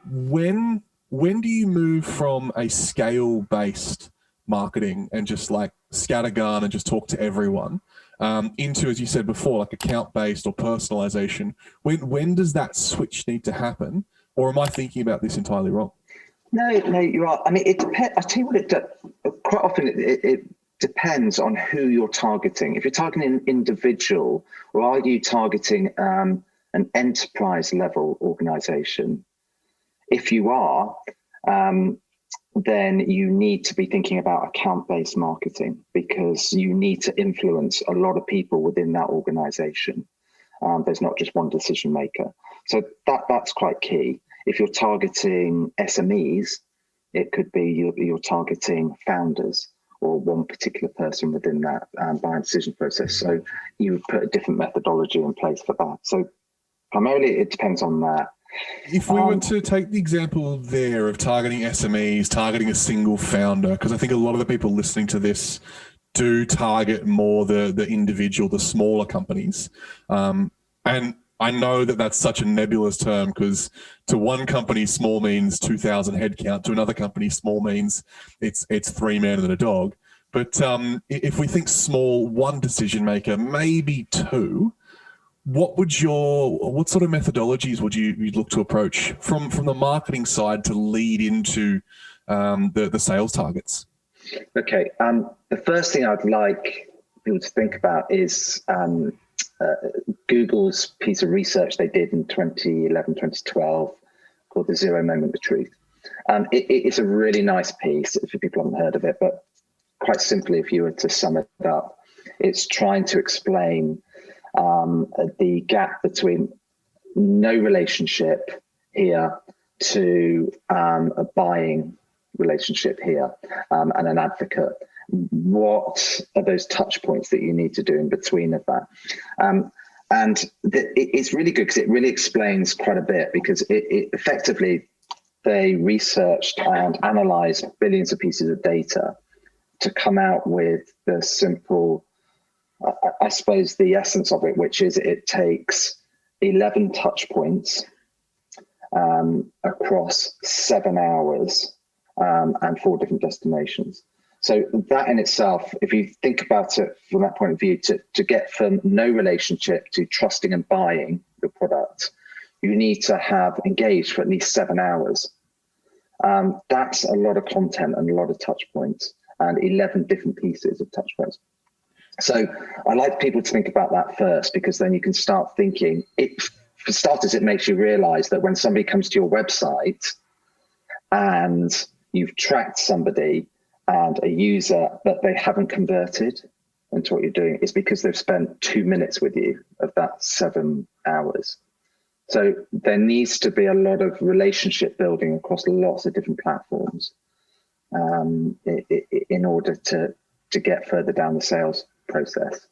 when do you move from a scale-based marketing and just like scattergun and just talk to everyone into, as you said before, like account-based or personalization? When does that switch need to happen? Or am I thinking about this entirely wrong? No, you are. I mean, it depends. I tell you what, quite often it depends on who you're targeting. If you're targeting an individual, or are you targeting an enterprise level organization? If you are, then you need to be thinking about account-based marketing, because you need to influence a lot of people within that organization. There's not just one decision maker. So that's quite key. If you're targeting SMEs, it could be you're targeting founders or one particular person within that buying decision process. So you would put a different methodology in place for that. So primarily it depends on that. If we were to take the example there of targeting SMEs, targeting a single founder, because I think a lot of the people listening to this do target more the individual, the smaller companies. And I know that that's such a nebulous term, because to one company, small means 2,000 headcount. To another company, small means it's 3 men and a dog. But if we think small, one decision maker, maybe two, what sort of methodologies would you look to approach from the marketing side to lead into the sales targets? Okay, the first thing I'd like people to think about is Google's piece of research they did in 2011, 2012 called the Zero Moment of Truth. It's a really nice piece if people haven't heard of it, but quite simply, if you were to sum it up, it's trying to explain the gap between no relationship here to a buying relationship here and an advocate. What are those touch points that you need to do in between of that? It's really good because it really explains quite a bit, because it effectively, they researched and analyzed billions of pieces of data to come out with the simple, I suppose the essence of it, which is it takes 11 touch points across 7 hours and 4 different destinations. So that in itself, if you think about it from that point of view, to get from no relationship to trusting and buying your product, you need to have engaged for at least 7 hours. That's a lot of content and a lot of touch points, and 11 different pieces of touch points. So I like people to think about that first, because then you can start thinking, for starters, it makes you realize that when somebody comes to your website and you've tracked somebody and a user that they haven't converted into what you're doing, it's because they've spent 2 minutes with you of that 7 hours. So there needs to be a lot of relationship building across lots of different platforms in order to get further down the sales process.